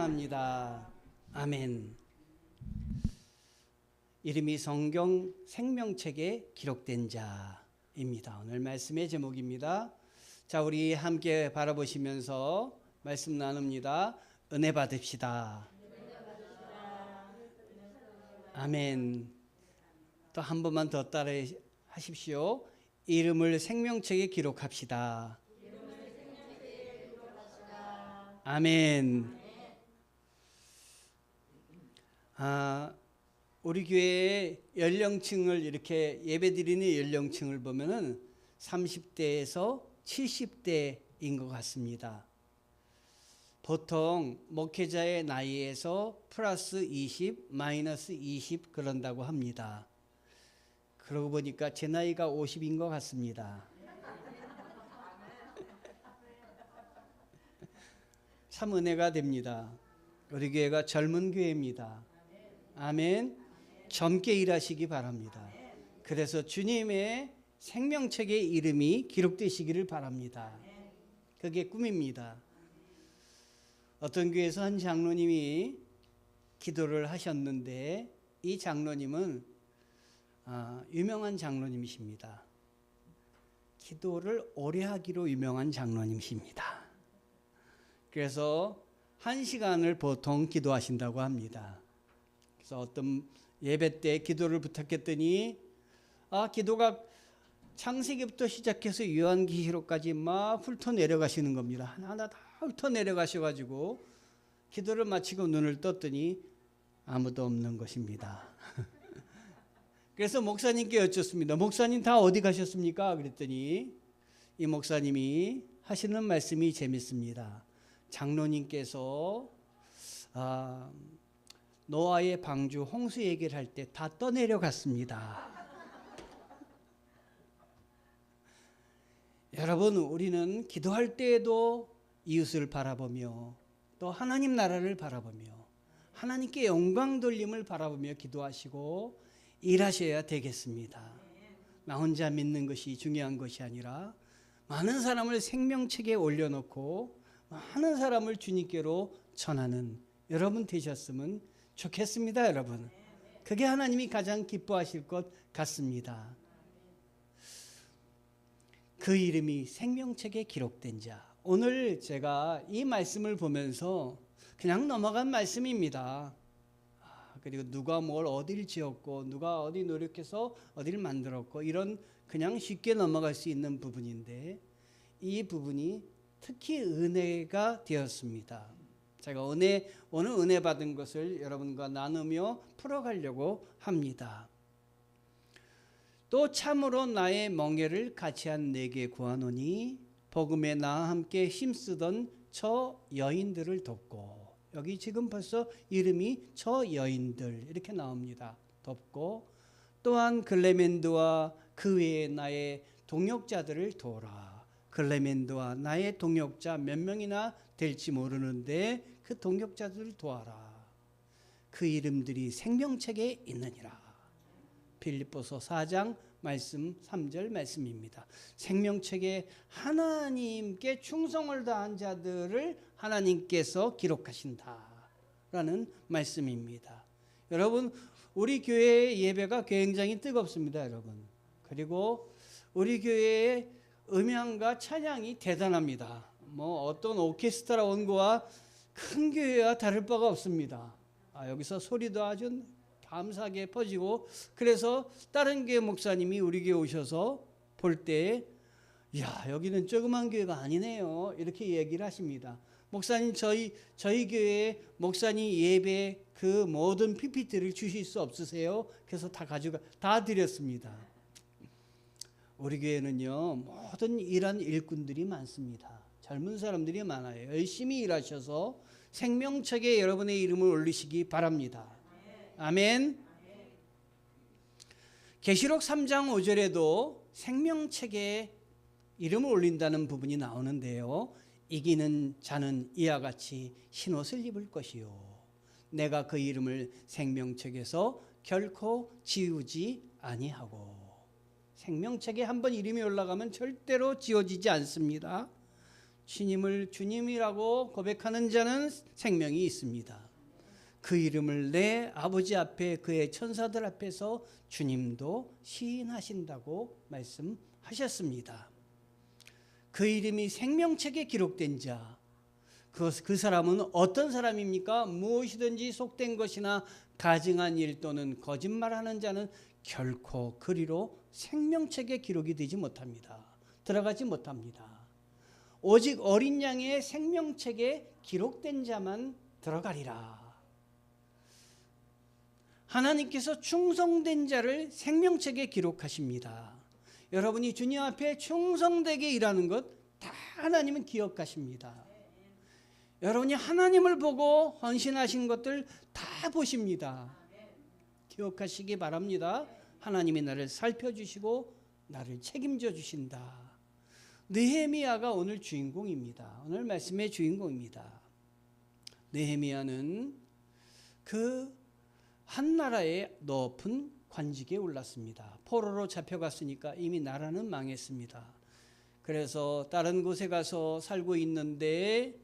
찬양합니다. 아멘. 이름이 성경 생명책에 기록된 자입니다. 오늘 말씀의 제목입니다. 자, 우리 함께 바라보시면서 말씀 나눕니다. 은혜 받읍시다. 아멘. 또 한 번만 더 따라 하십시오. 이름을 생명책에 기록합시다. 아멘. 우리 교회의 연령층을 이렇게 예배드리는 연령층을 보면은 30대에서 70대인 것 같습니다. 보통 목회자의 나이에서 플러스 20, 마이너스 20 그런다고 합니다. 그러고 보니까 제 나이가 50인 것 같습니다. 참 은혜가 됩니다. 우리 교회가 젊은 교회입니다. 아멘. 젊게 일하시기 바랍니다. 그래서 주님의 생명책에 이름이 기록되시기를 바랍니다. 그게 꿈입니다. 어떤 교회에서 한 장로님이 기도를 하셨는데 이 장로님은 유명한 장로님이십니다. 기도를 오래 하기로 유명한 장로님이십니다. 그래서 1시간을 보통 기도하신다고 합니다. 그래서 어떤 예배 때 기도를 부탁했더니 기도가 창세기부터 시작해서 요한계시록까지 막 훑어 내려가시는 겁니다. 하나하나 다 훑어 내려가셔가지고 기도를 마치고 눈을 떴더니 아무도 없는 것입니다. 그래서 목사님께 여쭙습니다. 목사님 다 어디 가셨습니까? 그랬더니 이 목사님이 하시는 말씀이 재밌습니다. 장로님께서 노아의 방주 홍수 얘기를 할 때 다 떠내려갔습니다. 여러분, 우리는 기도할 때에도 이웃을 바라보며 또 하나님 나라를 바라보며 하나님께 영광 돌림을 바라보며 기도하시고 일하셔야 되겠습니다. 나 혼자 믿는 것이 중요한 것이 아니라 많은 사람을 생명책에 올려놓고 많은 사람을 주님께로 전하는 여러분 되셨으면 좋겠습니다. 여러분, 그게 하나님이 가장 기뻐하실 것 같습니다. 그 이름이 생명책에 기록된 자. 오늘 제가 이 말씀을 보면서 그냥 넘어간 말씀입니다. 그리고 누가 뭘 어디를 지었고 누가 어디 노력해서 어디를 만들었고 이런 그냥 쉽게 넘어갈 수 있는 부분인데 이 부분이 특히 은혜가 되었습니다. 제가 오늘 은혜 받은 것을 여러분과 나누며 풀어가려고 합니다. 또 참으로 나의 멍에를 같이 한 내게 구하노니 복음에 나와 함께 힘쓰던 저 여인들을 돕고, 여기 지금 벌써 이름이 저 여인들 이렇게 나옵니다. 돕고 또한 글레멘드와 그 외에 나의 동역자들을 도우라. 글레멘드와 나의 동역자 몇 명이나 될지 모르는데 그 동역자들을 도와라. 그 이름들이 생명책에 있느니라. 빌립보서 4장 말씀 3절 말씀입니다. 생명책에 하나님께 충성을 다한 자들을 하나님께서 기록하신다라는 말씀입니다. 여러분, 우리 교회의 예배가 굉장히 뜨겁습니다. 여러분, 그리고 우리 교회의 음향과 찬양이 대단합니다. 어떤 오케스트라 원고와 큰 교회와 다를 바가 없습니다. 여기서 소리도 아주 감사하게 퍼지고, 그래서 다른 교회 목사님이 우리 교회 오셔서 볼 때 여기는 조그만 교회가 아니네요 이렇게 얘기를 하십니다. 목사님, 저희 교회 목사님 예배 그 모든 PPT를 주실 수 없으세요? 그래서 다 드렸습니다. 우리 교회는요, 모든 일한 일꾼들이 많습니다. 젊은 사람들이 많아요. 열심히 일하셔서 생명책에 여러분의 이름을 올리시기 바랍니다. 아멘. 계시록 3장 5절에도 생명책에 이름을 올린다는 부분이 나오는데요. 이기는 자는 이와 같이 흰옷을 입을 것이요 내가 그 이름을 생명책에서 결코 지우지 아니하고. 생명책에 한번 이름이 올라가면 절대로 지워지지 않습니다. 주님을 주님이라고 고백하는 자는 생명이 있습니다. 그 이름을 내 아버지 앞에 그의 천사들 앞에서 주님도 시인하신다고 말씀하셨습니다. 그 이름이 생명책에 기록된 자, 그 사람은 어떤 사람입니까? 무엇이든지 속된 것이나 가증한 일 또는 거짓말하는 자는 결코 그리로 생명책에 기록이 되지 못합니다. 들어가지 못합니다. 오직 어린 양의 생명책에 기록된 자만 들어가리라. 하나님께서 충성된 자를 생명책에 기록하십니다. 여러분이 주님 앞에 충성되게 일하는 것 다 하나님은 기억하십니다. 여러분이 하나님을 보고 헌신하신 것들 다 보십니다. 기억하시기 바랍니다. 하나님이 나를 살펴주시고 나를 책임져 주신다. 느헤미야가 오늘 주인공입니다. 오늘 말씀의 주인공입니다. 느헤미야는 그 한 나라의 높은 관직에 올랐습니다. 포로로 잡혀갔으니까 이미 나라는 망했습니다. 그래서 다른 곳에 가서 살고 있는데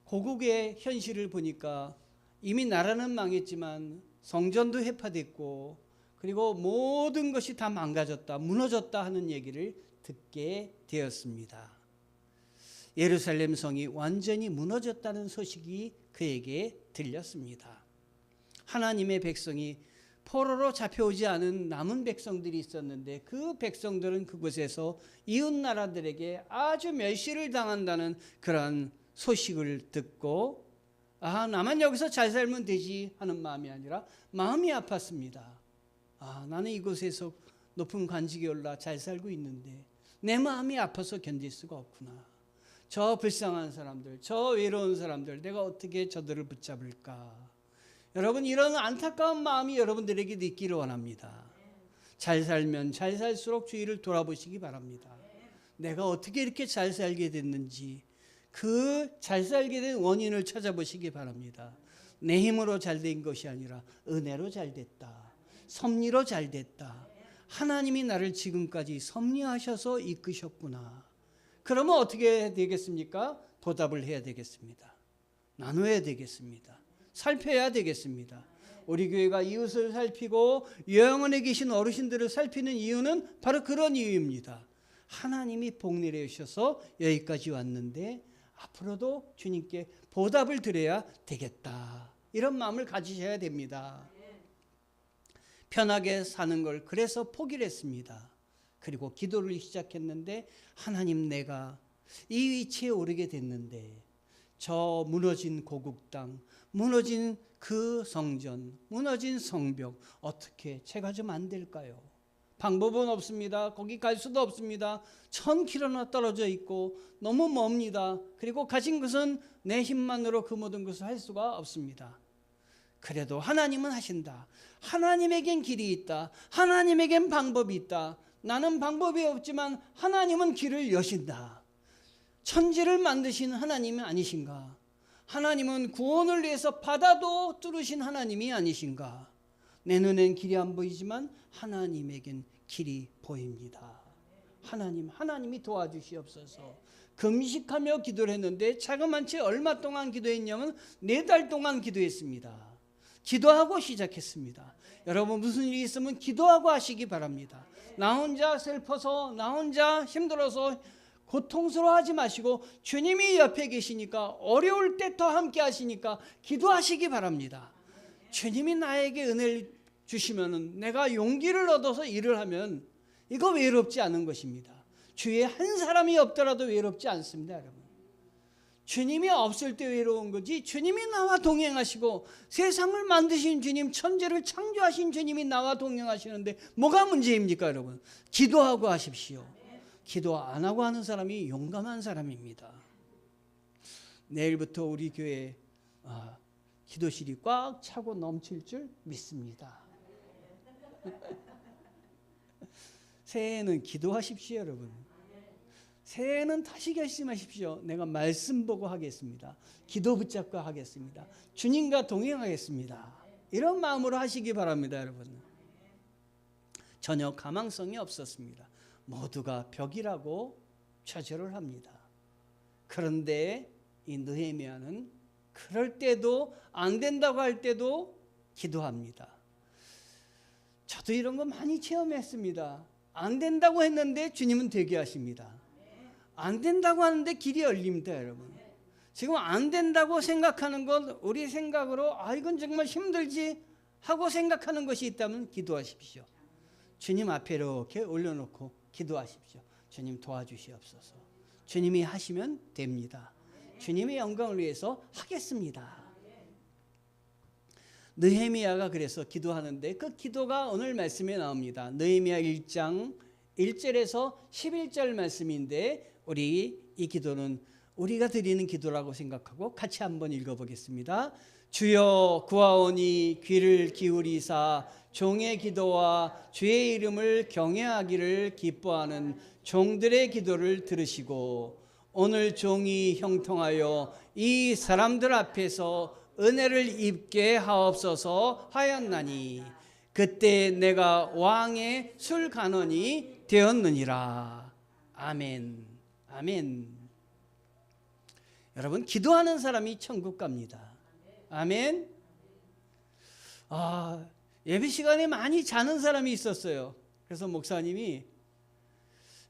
고국의 현실을 보니까 이미 나라는 망했지만 성전도 해파됐고 그리고 모든 것이 다 망가졌다, 무너졌다 하는 얘기를 듣게 되었습니다. 예루살렘 성이 완전히 무너졌다는 소식이 그에게 들렸습니다. 하나님의 백성이 포로로 잡혀오지 않은 남은 백성들이 있었는데 그 백성들은 그곳에서 이웃 나라들에게 아주 멸시를 당한다는 그러한 소식을 듣고 나만 여기서 잘 살면 되지 하는 마음이 아니라 마음이 아팠습니다. 나는 이곳에서 높은 관직에 올라 잘 살고 있는데 내 마음이 아파서 견딜 수가 없구나. 저 불쌍한 사람들, 저 외로운 사람들, 내가 어떻게 저들을 붙잡을까. 여러분, 이런 안타까운 마음이 여러분들에게 있기를 원합니다. 잘 살면 잘 살수록 주위를 돌아보시기 바랍니다. 내가 어떻게 이렇게 잘 살게 됐는지 그 잘 살게 된 원인을 찾아보시기 바랍니다. 내 힘으로 잘 된 것이 아니라 은혜로 잘 됐다. 섭리로 잘 됐다. 하나님이 나를 지금까지 섭리하셔서 이끄셨구나. 그러면 어떻게 해야 되겠습니까? 보답을 해야 되겠습니다. 나눠야 되겠습니다. 살펴야 되겠습니다. 우리 교회가 이웃을 살피고 영원에 계신 어르신들을 살피는 이유는 바로 그런 이유입니다. 하나님이 복 내려주셔서 여기까지 왔는데 앞으로도 주님께 보답을 드려야 되겠다. 이런 마음을 가지셔야 됩니다. 편하게 사는 걸 그래서 포기를 했습니다. 그리고 기도를 시작했는데 하나님, 내가 이 위치에 오르게 됐는데 저 무너진 고국 땅, 무너진 그 성전, 무너진 성벽 어떻게 제가 좀 안 될까요? 방법은 없습니다. 거기 갈 수도 없습니다. 1000km나 떨어져 있고 너무 멉니다. 그리고 가진 것은 내 힘만으로 그 모든 것을 할 수가 없습니다. 그래도 하나님은 하신다. 하나님에겐 길이 있다. 하나님에겐 방법이 있다. 나는 방법이 없지만 하나님은 길을 여신다. 천지를 만드신 하나님이 아니신가? 하나님은 구원을 위해서 바다도 뚫으신 하나님이 아니신가? 내 눈엔 길이 안 보이지만 하나님에겐 길이 보입니다. 하나님이 도와주시옵소서. 금식하며 기도를 했는데 자그만치 얼마 동안 기도했냐면 4달 동안 기도했습니다. 기도하고 시작했습니다. 여러분, 무슨 일이 있으면 기도하고 하시기 바랍니다. 나 혼자 슬퍼서, 나 혼자 힘들어서 고통스러워하지 마시고 주님이 옆에 계시니까, 어려울 때 더 함께 하시니까 기도하시기 바랍니다. 주님이 나에게 은혜를 주시면은 내가 용기를 얻어서 일을 하면 이거 외롭지 않은 것입니다. 주위에 한 사람이 없더라도 외롭지 않습니다, 여러분. 주님이 없을 때 외로운 거지, 주님이 나와 동행하시고 세상을 만드신 주님, 천지를 창조하신 주님이 나와 동행하시는데 뭐가 문제입니까, 여러분? 기도하고 하십시오. 기도 안 하고 하는 사람이 용감한 사람입니다. 내일부터 우리 교회 기도실이 꽉 차고 넘칠 줄 믿습니다. 새해에는 기도하십시오, 여러분. 새해에는 다시 결심하십시오. 내가 말씀 보고 하겠습니다. 기도 붙잡고 하겠습니다. 주님과 동행하겠습니다. 이런 마음으로 하시기 바랍니다, 여러분. 전혀 가망성이 없었습니다. 모두가 벽이라고 좌절을 합니다. 그런데 이 느헤미야는 그럴 때도 안 된다고 할 때도 기도합니다. 저도 이런 거 많이 체험했습니다. 안 된다고 했는데 주님은 되게 하십니다. 안 된다고 하는데 길이 열립니다, 여러분. 지금 안 된다고 생각하는 건 우리 생각으로 이건 정말 힘들지 하고 생각하는 것이 있다면 기도하십시오. 주님 앞에 이렇게 올려놓고 기도하십시오. 주님 도와주시옵소서. 주님이 하시면 됩니다. 주님의 영광을 위해서 하겠습니다. 느헤미야가 그래서 기도하는데 그 기도가 오늘 말씀에 나옵니다. 느헤미야 1장 1절에서 11절 말씀인데 우리 이 기도는 우리가 드리는 기도라고 생각하고 같이 한번 읽어보겠습니다. 주여 구하오니 귀를 기울이사 종의 기도와 주의 이름을 경외하기를 기뻐하는 종들의 기도를 들으시고 오늘 종이 형통하여 이 사람들 앞에서 은혜를 입게 하옵소서 하였나니 그때 내가 왕의 술간원이 되었느니라. 아멘. 아멘. 여러분, 기도하는 사람이 천국 갑니다. 아멘. 예배 시간에 많이 자는 사람이 있었어요. 그래서 목사님이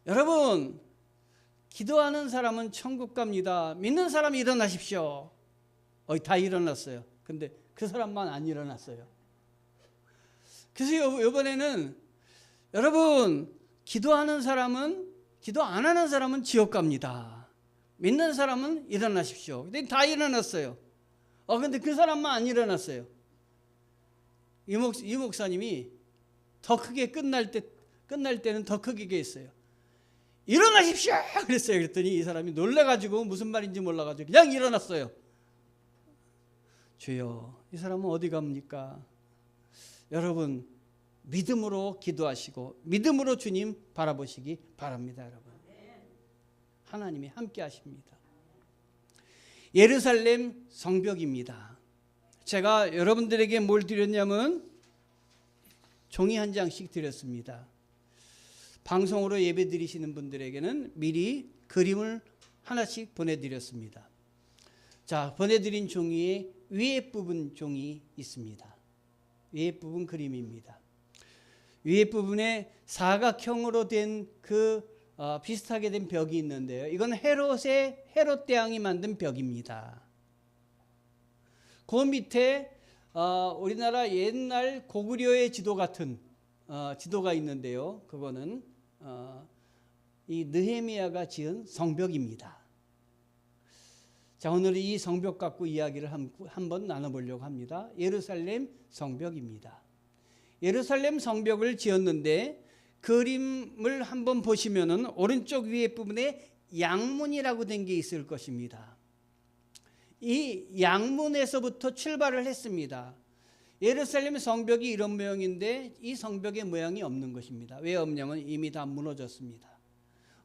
여러분, 기도하는 사람은 천국 갑니다. 믿는 사람이 일어나십시오. 다 일어났어요. 근데 그 사람만 안 일어났어요. 그래서 이번에는 여러분, 기도하는 사람은, 기도 안 하는 사람은 지옥 갑니다. 믿는 사람은 일어나십시오. 근데 다 일어났어요. 근데 그 사람만 안 일어났어요. 이 목사님이 더 크게 끝날 때는 더 크게 했어요. 일어나십시오! 그랬어요. 그랬더니 이 사람이 놀래가지고 무슨 말인지 몰라가지고 그냥 일어났어요. 주여, 이 사람은 어디 갑니까? 여러분, 믿음으로 기도하시고 믿음으로 주님 바라보시기 바랍니다. 여러분, 하나님이 함께 하십니다. 예루살렘 성벽입니다. 제가 여러분들에게 뭘 드렸냐면 종이 한 장씩 드렸습니다. 방송으로 예배 드리시는 분들에게는 미리 그림을 하나씩 보내드렸습니다. 자, 보내드린 종이에 위에 부분 종이 있습니다. 위에 부분 그림입니다. 위에 부분에 사각형으로 된 비슷하게 된 벽이 있는데요. 이건 헤롯 대왕이 만든 벽입니다. 그 밑에 우리나라 옛날 고구려의 지도 같은 지도가 있는데요. 그거는 이 느헤미야가 지은 성벽입니다. 자, 오늘 이 성벽 갖고 이야기를 한번 나눠보려고 합니다. 예루살렘 성벽입니다. 예루살렘 성벽을 지었는데 그림을 한번 보시면은 오른쪽 위에 부분에 양문이라고 된 게 있을 것입니다. 이 양문에서부터 출발을 했습니다. 예루살렘 성벽이 이런 모양인데 이 성벽의 모양이 없는 것입니다. 왜 없냐면 이미 다 무너졌습니다.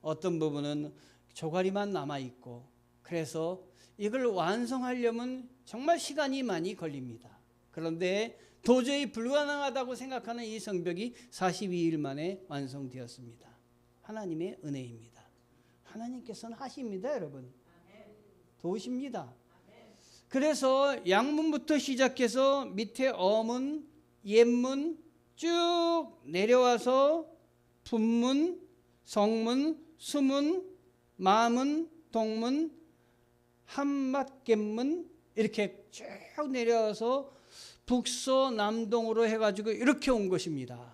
어떤 부분은 조가리만 남아있고, 그래서 이걸 완성하려면 정말 시간이 많이 걸립니다. 그런데 도저히 불가능하다고 생각하는 이 성벽이 42일 만에 완성되었습니다. 하나님의 은혜입니다. 하나님께서는 하십니다, 여러분. 도우십니다. 그래서 양문부터 시작해서 밑에 어문, 옛문 쭉 내려와서 분문, 성문, 수문, 마문, 동문, 한맛갯문 이렇게 쭉 내려와서 북서 남동으로 해가지고 이렇게 온 것입니다.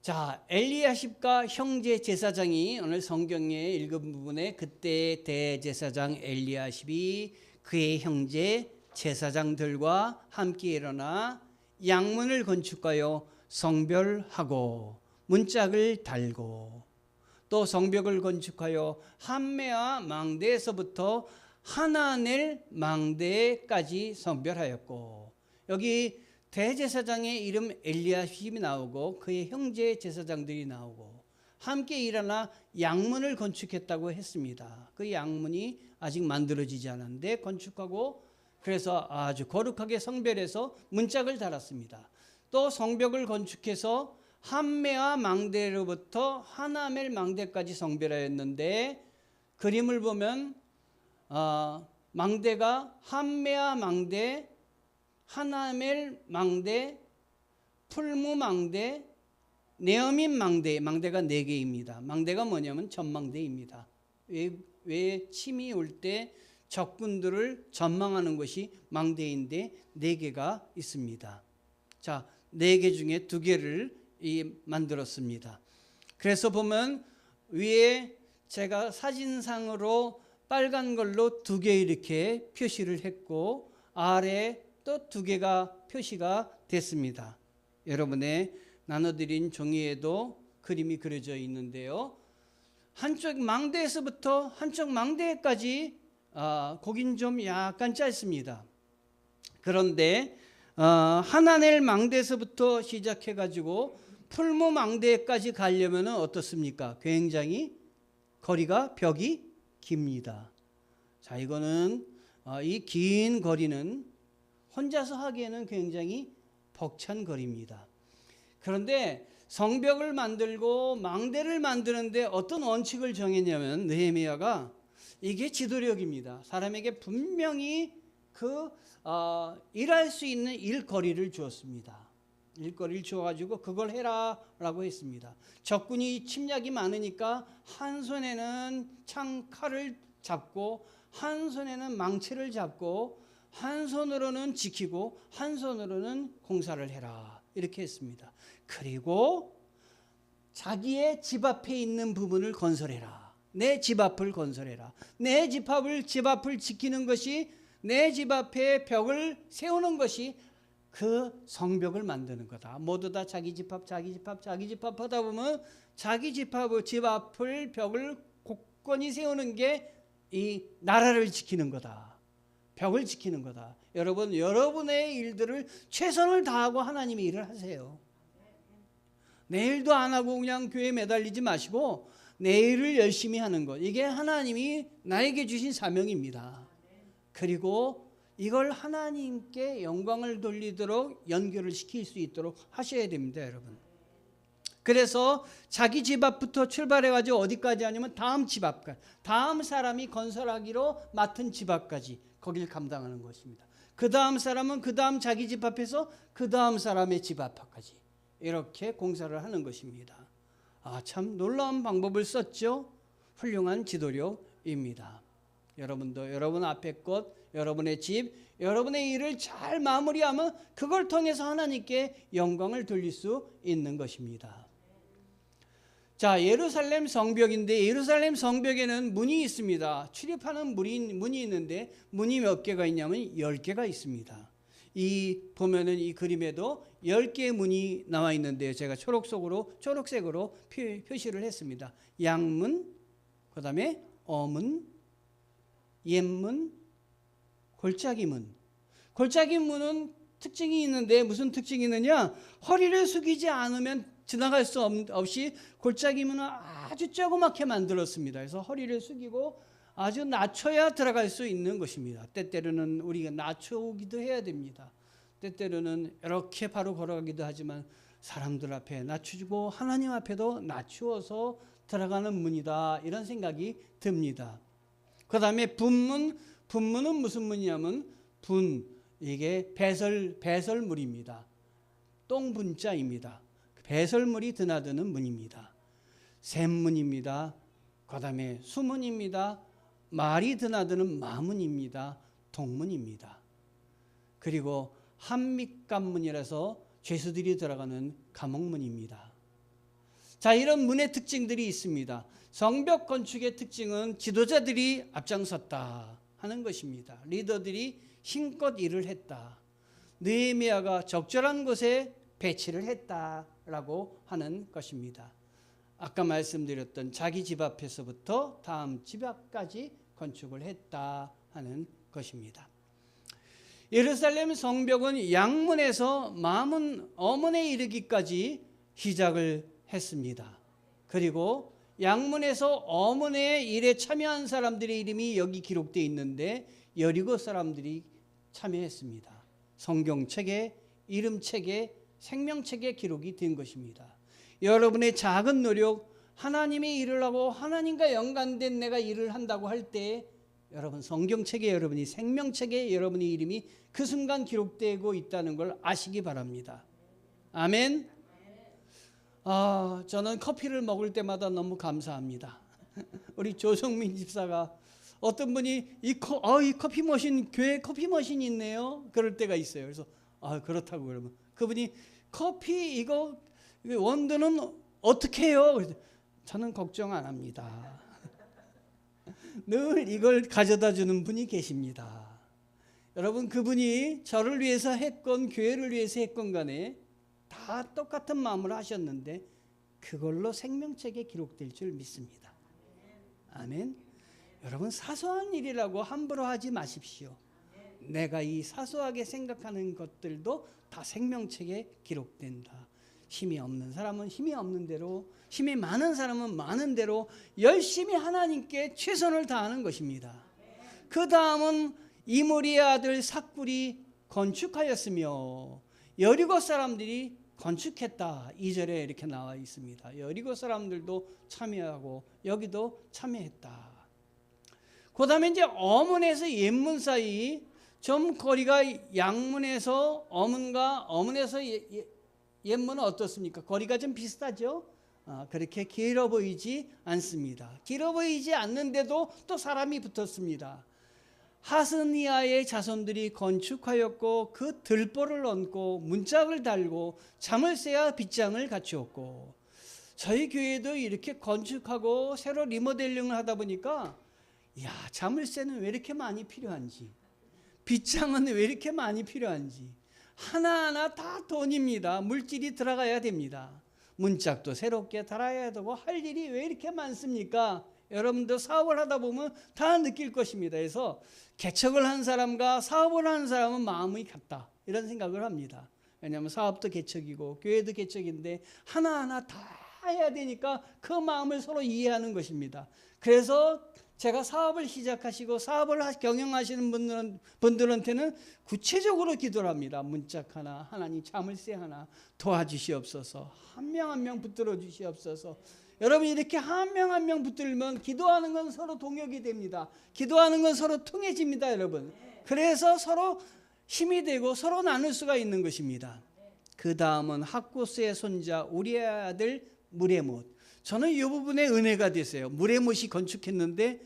자, 엘리야십과 형제 제사장이 오늘 성경에 읽은 부분에 그때 대제사장 엘리야십이 그의 형제 제사장들과 함께 일어나 양문을 건축하여 성별하고 문짝을 달고 또 성벽을 건축하여 한매와 망대에서부터 하나넬 망대까지 성별하였고, 여기 대제사장의 이름 엘리야십이 나오고 그의 형제 제사장들이 나오고 함께 일어나 양문을 건축했다고 했습니다. 그 양문이 아직 만들어지지 않았는데 건축하고, 그래서 아주 거룩하게 성별해서 문짝을 달았습니다. 또 성벽을 건축해서 함메와 망대로부터 하나멜 망대까지 성별하였는데, 그림을 보면 망대가 함메와 망대, 하나멜 망대, 풀무 망대, 네어민 망대, 망대가 4개입니다. 망대가 뭐냐면 전망대입니다. 왜 침이 올 때 적군들을 전망하는 것이 망대인데 4개가 있습니다. 자, 4개 중에 2개를 만들었습니다. 그래서 보면 위에 제가 사진상으로 빨간 걸로 2개 이렇게 표시를 했고, 아래 또 2개가 표시가 됐습니다. 여러분의 나눠드린 종이에도 그림이 그려져 있는데요. 한쪽 망대에서부터 한쪽 망대까지 거긴 좀 약간 짧습니다. 그런데 하나넬 망대에서부터 시작해 가지고 풀무 망대까지 가려면 어떻습니까? 굉장히 거리가 벽이 깁니다. 자, 이거는 이 긴 거리는 혼자서 하기에는 굉장히 벅찬 거리입니다. 그런데 성벽을 만들고 망대를 만드는데 어떤 원칙을 정했냐면, 느헤미야가 이게 지도력입니다. 사람에게 분명히 일할 수 있는 일거리를 주었습니다. 일거리를 주어가지고 그걸 해라라고 했습니다. 적군이 침략이 많으니까 한 손에는 칼을 잡고, 한 손에는 망치를 잡고, 한 손으로는 지키고 한 손으로는 공사를 해라, 이렇게 했습니다. 그리고 자기의 집 앞에 있는 부분을 건설해라. 내 집 앞을 건설해라. 내 집 앞을 지키는 것이, 내 집 앞에 벽을 세우는 것이 그 성벽을 만드는 거다. 모두 다 자기 집 앞 하다 보면 자기 집 앞을 벽을 굳건히 세우는 게 이 나라를 지키는 거다. 벽을 지키는 거다. 여러분, 여러분의 일들을 최선을 다하고 하나님의 일을 하세요. 내일도 안 하고 그냥 교회에 매달리지 마시고 내일을 열심히 하는 것, 이게 하나님이 나에게 주신 사명입니다. 그리고 이걸 하나님께 영광을 돌리도록 연결을 시킬 수 있도록 하셔야 됩니다, 여러분. 그래서 자기 집 앞부터 출발해가지고 어디까지 하냐면 다음 집 앞까지, 다음 사람이 건설하기로 맡은 집 앞까지, 거기를 감당하는 것입니다. 그 다음 사람은 그 다음 자기 집 앞에서 그 다음 사람의 집 앞까지 이렇게 공사를 하는 것입니다. 참 놀라운 방법을 썼죠. 훌륭한 지도력입니다. 여러분도 여러분 앞에 것, 여러분의 집, 여러분의 일을 잘 마무리하면 그걸 통해서 하나님께 영광을 돌릴 수 있는 것입니다. 자, 예루살렘 성벽인데, 예루살렘 성벽에는 문이 있습니다. 출입하는 문이 있는데, 문이 몇 개가 있냐면 10개가 있습니다. 보면은 이 그림에도 10개의 문이 나와 있는데요. 제가 초록색으로 표시를 했습니다. 양문, 그 다음에 어문, 옛문, 골짜기문. 골짜기문은 특징이 있는데 무슨 특징이 있느냐? 허리를 숙이지 않으면 지나갈 수 없이 골짜기문은 아주 조그맣게 만들었습니다. 그래서 허리를 숙이고 아주 낮춰야 들어갈 수 있는 것입니다. 때때로는 우리가 낮추기도 해야 됩니다. 때때로는 이렇게 바로 걸어가기도 하지만 사람들 앞에 낮추고 하나님 앞에도 낮추어서 들어가는 문이다, 이런 생각이 듭니다. 그 다음에 분문은 무슨 문이냐면 이게 배설물입니다. 똥분자입니다. 배설물이 드나드는 문입니다. 샘문입니다. 그 다음에 수문입니다. 말이 드나드는 마문입니다. 동문입니다. 그리고 한밑관문이라서 죄수들이 들어가는 감옥문입니다. 자, 이런 문의 특징들이 있습니다. 성벽 건축의 특징은 지도자들이 앞장섰다 하는 것입니다. 리더들이 힘껏 일을 했다. 느헤미야가 적절한 곳에 배치를 했다라고 하는 것입니다. 아까 말씀드렸던 자기 집 앞에서부터 다음 집 앞까지 건축을 했다 하는 것입니다. 예루살렘 성벽은 양문에서 마문 어문에 이르기까지 시작을 했습니다. 그리고 양문에서 어문의 일에 참여한 사람들의 이름이 여기 기록되어 있는데 여리고 사람들이 참여했습니다. 성경책에, 이름책에, 생명책에 기록이 된 것입니다. 여러분의 작은 노력, 하나님의 일을 하고 하나님과 연관된 내가 일을 한다고 할 때 여러분 성경책에 여러분이 생명책에 여러분의 이름이 그 순간 기록되고 있다는 걸 아시기 바랍니다. 아멘. 저는 커피를 먹을 때마다 너무 감사합니다. 우리 조성민 집사가 어떤 분이 이 커피 머신, 교회 커피 머신이 있네요. 그럴 때가 있어요. 그래서 그렇다고 그러면 그분이 커피 이거 원두는 어떻게 해요? 그래서 저는 걱정 안 합니다. 늘 이걸 가져다 주는 분이 계십니다. 여러분 그분이 저를 위해서 했건 교회를 위해서 했건 간에 다 똑같은 마음으로 하셨는데 그걸로 생명책에 기록될 줄 믿습니다. 아멘. 여러분 사소한 일이라고 함부로 하지 마십시오. 내가 이 사소하게 생각하는 것들도 다 생명책에 기록된다. 힘이 없는 사람은 힘이 없는 대로, 힘이 많은 사람은 많은 대로 열심히 하나님께 최선을 다하는 것입니다. 그 다음은 이므리의 아들 삭불이 건축하였으며 여리고 사람들이 건축했다. 2절에 이렇게 나와 있습니다. 여리고 사람들도 참여하고 여기도 참여했다. 그 다음에 이제 어문에서 옛문 사이 좀 거리가 양문에서 어문에서 옛문은 어떻습니까? 거리가 좀 비슷하죠? 그렇게 길어 보이지 않습니다. 길어 보이지 않는데도 또 사람이 붙었습니다. 하스니아의 자손들이 건축하였고 그 들보를 얹고 문짝을 달고 자물쇠와 빗장을 갖추었고 저희 교회도 이렇게 건축하고 새로 리모델링을 하다 보니까 자물쇠는 왜 이렇게 많이 필요한지 빗장은 왜 이렇게 많이 필요한지 하나하나 다 돈입니다. 물질이 들어가야 됩니다. 문짝도 새롭게 달아야 되고 할 일이 왜 이렇게 많습니까? 여러분도 사업을 하다 보면 다 느낄 것입니다. 그래서 개척을 한 사람과 사업을 하는 사람은 마음이 같다 이런 생각을 합니다. 왜냐하면 사업도 개척이고 교회도 개척인데 하나하나 다 해야 되니까 그 마음을 서로 이해하는 것입니다. 그래서 제가 사업을 시작하시고 사업을 경영하시는 분들한테는 구체적으로 기도를 합니다. 문짝 하나, 하나님 자물쇠 하나 도와주시옵소서. 한 명 한 명 붙들어 주시옵소서. 여러분 이렇게 한 명 한 명 붙들면 기도하는 건 서로 동역이 됩니다. 기도하는 건 서로 통해집니다. 여러분. 그래서 서로 힘이 되고 서로 나눌 수가 있는 것입니다. 그 다음은 학고스의 손자 우리의 아들 무레못. 저는 이 부분에 은혜가 됐어요. 무레못이 건축했는데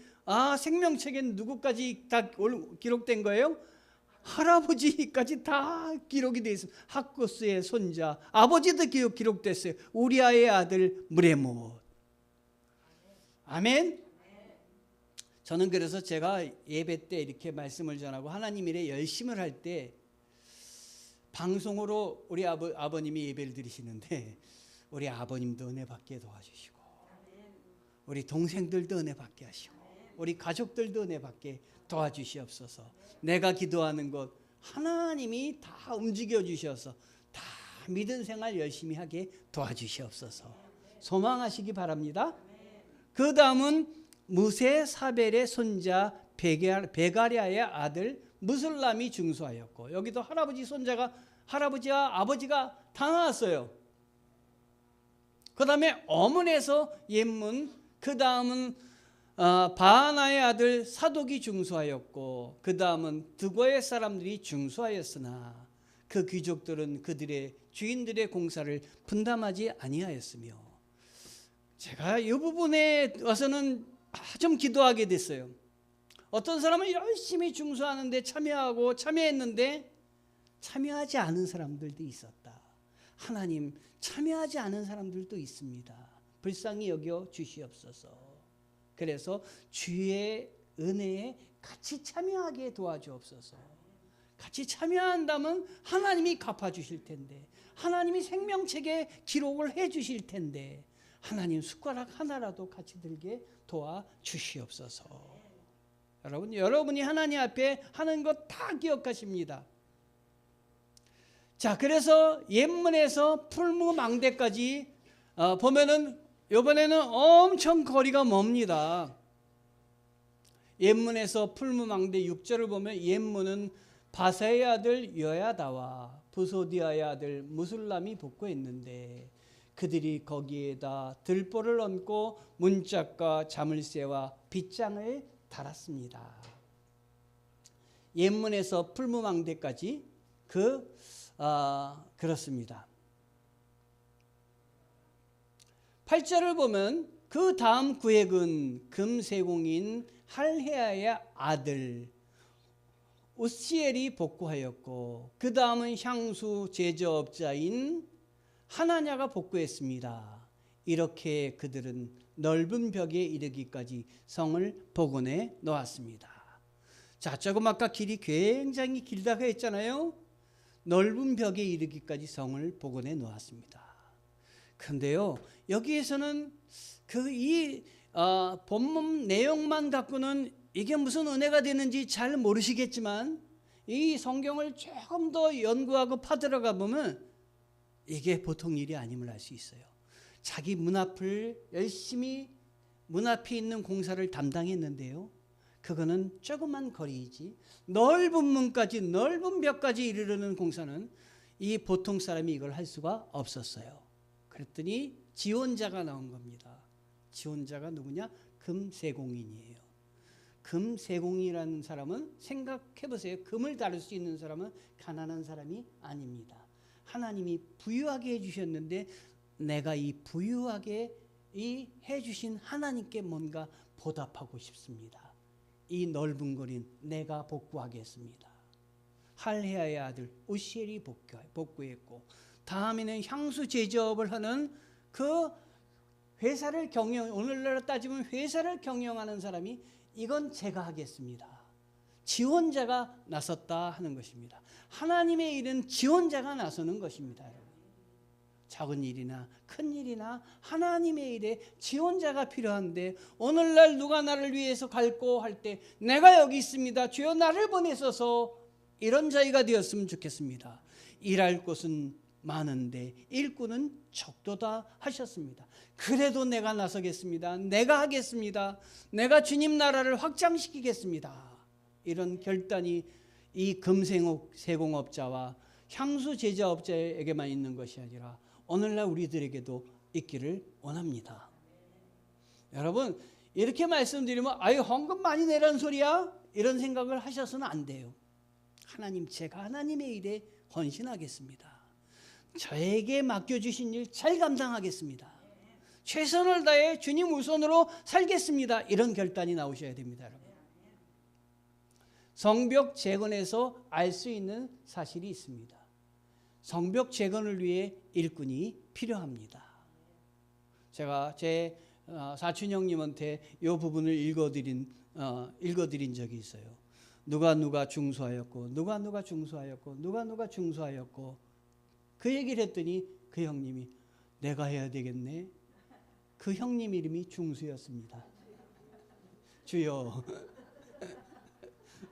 생명책엔 누구까지 다 기록된 거예요? 할아버지까지 다 기록이 되어 있습니다. 학고스의 손자 아버지도 기록됐어요. 우리아의 아들 무레못. 아멘. 저는 그래서 제가 예배 때 이렇게 말씀을 전하고 하나님 일에 열심을 할 때 방송으로 우리 아버님이 예배를 드리시는데 우리 아버님도 은혜 받게 도와주시고 우리 동생들도 은혜 받게 하시고 우리 가족들도 은혜 받게 도와주시옵소서. 내가 기도하는 것 하나님이 다 움직여 주셔서 다 믿음 생활 열심히 하게 도와주시옵소서. 소망하시기 바랍니다. 그 다음은 무세 사벨의 손자 베가랴의 아들 무슬람이 중수하였고 여기도 할아버지 손자가 할아버지와 아버지가 다 나왔어요. 그 다음에 어문에서 옛문, 그 다음은 바하나의 아들 사독이 중수하였고 그 다음은 드고의 사람들이 중수하였으나 그 귀족들은 그들의 주인들의 공사를 분담하지 아니하였으며 제가 이 부분에 와서는 좀 기도하게 됐어요. 어떤 사람은 열심히 중수하는데 참여했는데 참여하지 않은 사람들도 있었다. 하나님 참여하지 않은 사람들도 있습니다. 불쌍히 여겨 주시옵소서. 그래서 주의 은혜에 같이 참여하게 도와주옵소서. 같이 참여한다면 하나님이 갚아주실 텐데 하나님이 생명책에 기록을 해주실 텐데 하나님 숟가락 하나라도 같이 들게 도와주시옵소서. 여러분이 하나님 앞에 하는 것 다 기억하십니다. 자, 그래서 옛문에서 풀무망대까지 보면은 이번에는 엄청 거리가 멉니다. 옛문에서 풀무망대 6절을 보면 옛문은 바사의 아들 여야다와 부소디아의 아들 무술람이 복구했는데 그들이 거기에다 들보를 얹고 문짝과 자물쇠와 빗장을 달았습니다. 옛문에서 풀무망대까지 그렇습니다. 8절을 보면 그 다음 구획은 금세공인 할헤아의 아들 우시엘이 복구하였고 그 다음은 향수 제조업자인 하나냐가 복구했습니다. 이렇게 그들은 넓은 벽에 이르기까지 성을 복원해 놓았습니다. 자, 조금 아까 길이 굉장히 길다고 했잖아요. 넓은 벽에 이르기까지 성을 복원해 놓았습니다. 그런데요, 여기에서는 본문 내용만 갖고는 이게 무슨 은혜가 되는지 잘 모르시겠지만 이 성경을 조금 더 연구하고 파들어가 보면 이게 보통 일이 아님을 알 수 있어요. 자기 문 앞을 열심히 문 앞에 있는 공사를 담당했는데요, 그거는 조그만 거리이지 넓은 문까지 넓은 벽까지 이르르는 공사는 이 보통 사람이 이걸 할 수가 없었어요. 그랬더니 지원자가 나온 겁니다. 지원자가 누구냐? 금세공인이에요. 금세공이라는 사람은 생각해 보세요. 금을 다룰 수 있는 사람은 가난한 사람이 아닙니다. 하나님이 부유하게 해주셨는데 내가 이 부유하게 해주신 하나님께 뭔가 보답하고 싶습니다. 이 넓은 거리는 내가 복구하겠습니다. 할헤아의 아들 우시엘이 복구했고, 다음에는 향수 제조업을 하는 그 회사를 오늘날 따지면 회사를 경영하는 사람이 이건 제가 하겠습니다. 지원자가 나섰다 하는 것입니다. 하나님의 일은 지원자가 나서는 것입니다. 작은 일이나 큰 일이나 하나님의 일에 지원자가 필요한데, 오늘날 누가 나를 위해서 갈고 할 때 내가 여기 있습니다, 주여 나를 보내소서, 이런 자리가 되었으면 좋겠습니다. 일할 곳은 많은데 일꾼은 적도다 하셨습니다. 그래도 내가 나서겠습니다. 내가 하겠습니다. 내가 주님 나라를 확장시키겠습니다. 이런 결단이 이 금세공업자와 향수 제조업자에게만 있는 것이 아니라 오늘날 우리들에게도 있기를 원합니다. 여러분, 이렇게 말씀드리면 아유 헌금 많이 내라는 소리야? 이런 생각을 하셔서는 안 돼요. 제가 하나님의 일에 헌신하겠습니다. 저에게 맡겨주신 일 잘 감당하겠습니다. 최선을 다해 주님 우선으로 살겠습니다. 이런 결단이 나오셔야 됩니다, 여러분. 성벽 재건에서 알 수 있는 사실이 있습니다. 성벽 재건을 위해 일꾼이 필요합니다. 제가 제 사촌 형님한테 이 부분을 읽어드린 적이 있어요. 누가 중수하였고 누가 중수하였고 누가 중수하였고, 그 얘기를 했더니 그 형님이 내가 해야 되겠네. 그 형님 이름이 중수였습니다. 주여,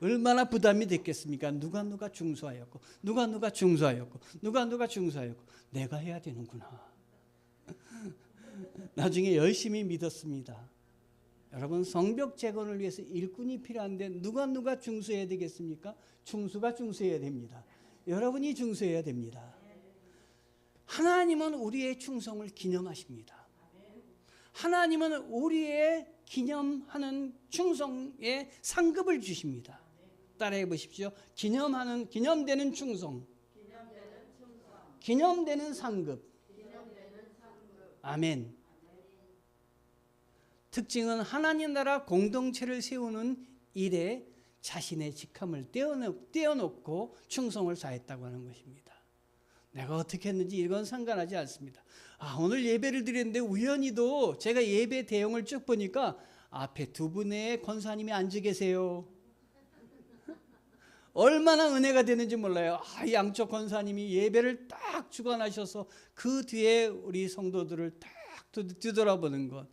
얼마나 부담이 됐겠습니까? 누가 중수하였고 누가 중수하였고 누가 중수하였고, 내가 해야 되는구나. 나중에 열심히 믿었습니다. 여러분, 성벽 재건을 위해서 일꾼이 필요한데 누가 중수해야 되겠습니까? 중수가 중수해야 됩니다. 여러분이 중수해야 됩니다. 하나님은 우리의 충성을 기념하십니다. 하나님은 우리의 기념하는 충성에 상급을 주십니다. 따라해 보십시오. 기념되는 충성, 기념되는 상급. 아멘. 특징은 하나님 나라 공동체를 세우는 일에 자신의 직함을 떼어놓고 충성을 다했다고 하는 것입니다. 내가 어떻게 했는지 이건 상관하지 않습니다. 오늘 예배를 드렸는데 우연히도 제가 예배 대용을 쭉 보니까 앞에 두 분의 권사님이 앉아 계세요. 얼마나 은혜가 되는지 몰라요. 양쪽 권사님이 예배를 딱 주관하셔서 그 뒤에 우리 성도들을 딱 뒤돌아보는 것,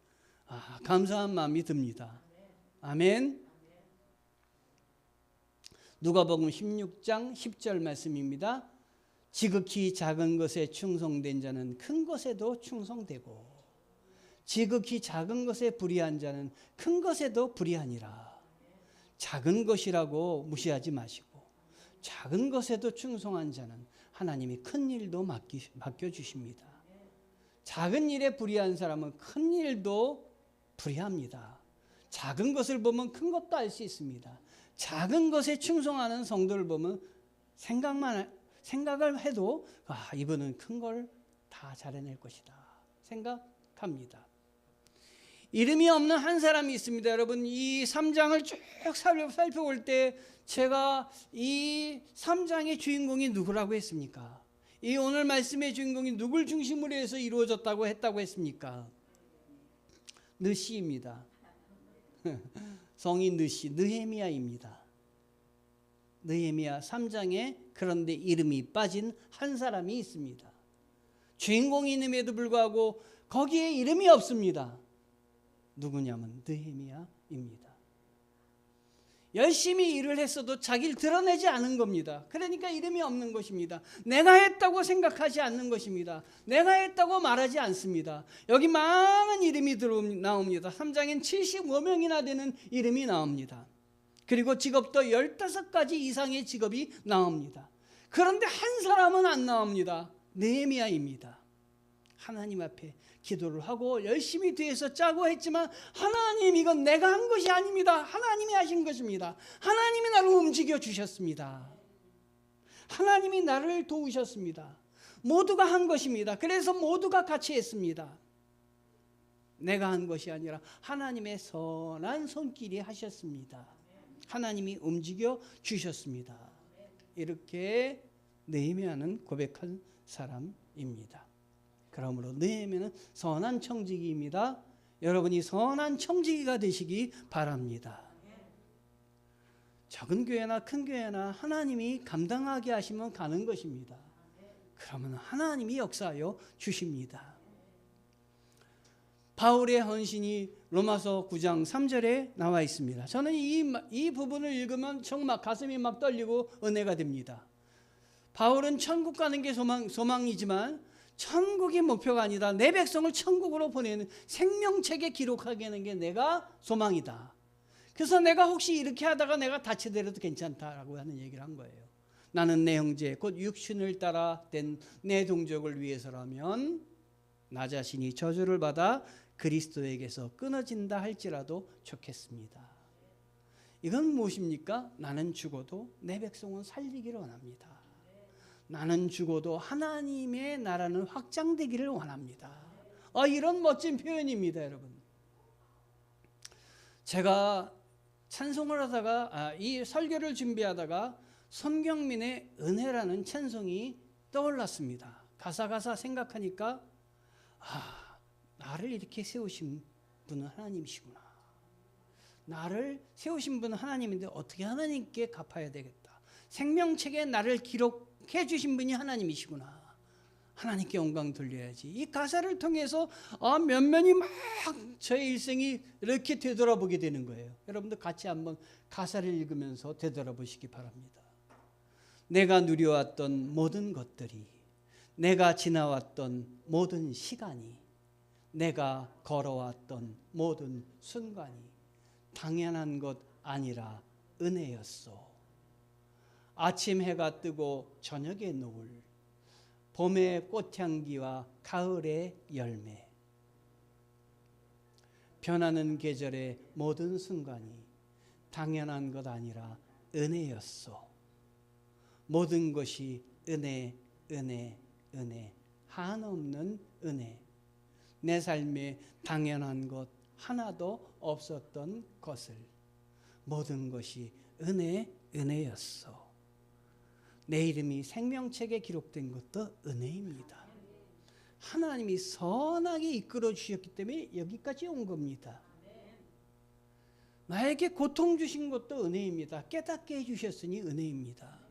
감사한 마음이 듭니다. 아멘. 누가복음 16장 10절 말씀입니다. 지극히 작은 것에 충성된 자는 큰 것에도 충성되고, 지극히 작은 것에 불의한 자는 큰 것에도 불의하니라. 작은 것이라고 무시하지 마시고 작은 것에도 충성한 자는 하나님이 큰 일도 맡겨주십니다. 작은 일에 불의한 사람은 큰 일도 불의합니다. 작은 것을 보면 큰 것도 알 수 있습니다. 작은 것에 충성하는 성도를 보면 생각을 해도 이분은 큰 걸 다 잘해낼 것이다 생각합니다. 이름이 없는 한 사람이 있습니다. 여러분, 이 3장을 쭉 살펴볼 때 제가 이 3장의 주인공이 누구라고 했습니까? 이 오늘 말씀의 주인공이 누굴 중심으로 해서 이루어졌다고 했습니까? 느시입니다. 성이 느헤미야입니다. 느헤미야 3장에 그런데 이름이 빠진 한 사람이 있습니다. 주인공임에도 불구하고 거기에 이름이 없습니다. 누구냐면 느헤미야입니다. 열심히 일을 했어도 자기를 드러내지 않은 겁니다. 그러니까 이름이 없는 것입니다. 내가 했다고 생각하지 않는 것입니다. 내가 했다고 말하지 않습니다. 여기 많은 이름이 나옵니다. 3장엔 75명이나 되는 이름이 나옵니다. 그리고 직업도 15가지 이상의 직업이 나옵니다. 그런데 한 사람은 안 나옵니다. 느헤미야입니다. 하나님 앞에 기도를 하고 열심히 뒤에서 짜고 했지만 하나님, 이건 내가 한 것이 아닙니다. 하나님이 하신 것입니다. 하나님이 나를 움직여 주셨습니다. 하나님이 나를 도우셨습니다. 모두가 한 것입니다. 그래서 모두가 같이 했습니다. 내가 한 것이 아니라 하나님의 선한 손길이 하셨습니다. 하나님이 움직여 주셨습니다. 이렇게 느헤미야는 고백한 사람입니다. 그러므로 느헤미야는 선한 청지기입니다. 여러분이 선한 청지기가 되시기 바랍니다. 작은 교회나 큰 교회나 하나님이 감당하게 하시면 가는 것입니다. 그러면 하나님이 역사하여 주십니다. 바울의 헌신이 로마서 9장 3절에 나와 있습니다. 저는 이 부분을 읽으면 정말 가슴이 막 떨리고 은혜가 됩니다. 바울은 천국 가는 게 소망이지만 천국이 목표가 아니다. 내 백성을 천국으로 보내는 생명책에 기록하게 하는 게 내가 소망이다. 그래서 내가 혹시 이렇게 하다가 내가 다치더라도 괜찮다라고 하는 얘기를 한 거예요. 나는 내 형제 곧 육신을 따라 된 내 동족을 위해서라면 나 자신이 저주를 받아 그리스도에게서 끊어진다 할지라도 좋겠습니다. 이건 무엇입니까? 나는 죽어도 내 백성은 살리기를 원합니다. 나는 죽어도 하나님의 나라는 확장되기를 원합니다. 이런 멋진 표현입니다, 여러분. 제가 찬송을 하다가 이 설교를 준비하다가 손경민의 은혜라는 찬송이 떠올랐습니다. 가사 생각하니까 나를 이렇게 세우신 분은 하나님이시구나. 나를 세우신 분은 하나님인데 어떻게 하나님께 갚아야 되겠다. 생명책에 나를 기록해 주신 분이 하나님이시구나. 하나님께 영광 돌려야지. 이 가사를 통해서 면면이 막 저의 일생이 이렇게 되돌아보게 되는 거예요. 여러분들 같이 한번 가사를 읽으면서 되돌아보시기 바랍니다. 내가 누려왔던 모든 것들이, 내가 지나왔던 모든 시간이, 내가 걸어왔던 모든 순간이 당연한 것 아니라 은혜였소. 아침 해가 뜨고 저녁의 노을, 봄의 꽃향기와 가을의 열매, 변하는 계절의 모든 순간이 당연한 것 아니라 은혜였소. 모든 것이 은혜, 은혜, 은혜, 한없는 은혜. 내 삶에 당연한 것 하나도 없었던 것을 모든 것이 은혜, 은혜였소. 내 이름이 생명책에 기록된 것도 은혜입니다. 하나님이 선하게 이끌어 주셨기 때문에 여기까지 온 겁니다. 나에게 고통 주신 것도 은혜입니다. 깨닫게 해주셨으니 은혜입니다.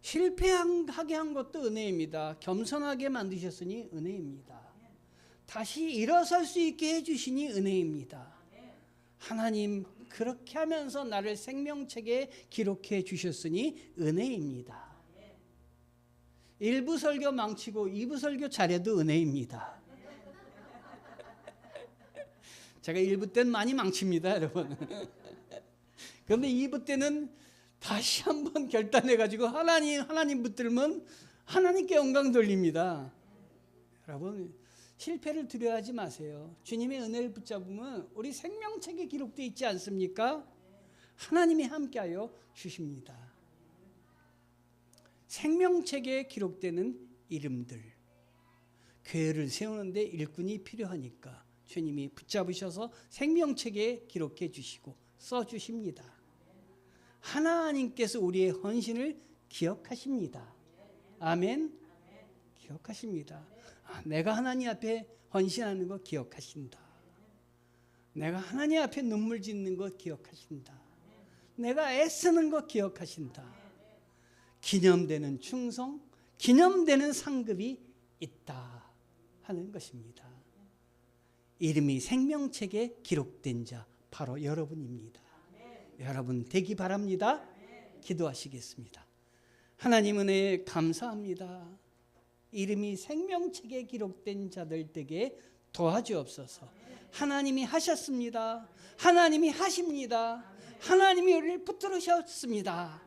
실패하게 한 것도 은혜입니다. 겸손하게 만드셨으니 은혜입니다. 다시 일어설 수 있게 해주시니 은혜입니다. 하나님 그렇게 하면서 나를 생명책에 기록해 주셨으니 은혜입니다. 1부 설교 망치고 2부 설교 잘해도 은혜입니다. 제가 1부 때는 많이 망칩니다, 여러분. 그런데 2부 때는 다시 한번 결단해가지고 하나님 붙들면 하나님께 영광 돌립니다. 여러분, 실패를 두려워하지 마세요. 주님의 은혜를 붙잡으면 우리 생명책에 기록되어 있지 않습니까? 하나님이 함께하여 주십니다. 생명책에 기록되는 이름들, 교회를 세우는데 일꾼이 필요하니까 주님이 붙잡으셔서 생명책에 기록해 주시고 써주십니다. 하나님께서 우리의 헌신을 기억하십니다. 아멘. 기억하십니다. 내가 하나님 앞에 헌신하는 거 기억하신다. 내가 하나님 앞에 눈물 짓는 거 기억하신다. 내가 애쓰는 거 기억하신다. 기념되는 충성, 기념되는 상급이 있다 하는 것입니다. 이름이 생명책에 기록된 자 바로 여러분입니다. 여러분 되기 바랍니다. 기도하시겠습니다. 하나님 은혜에 감사합니다. 이름이 생명책에 기록된 자들 에게 도와주옵소서. 하나님이 하셨습니다. 하나님이 하십니다. 하나님이 우리를 붙들으셨습니다.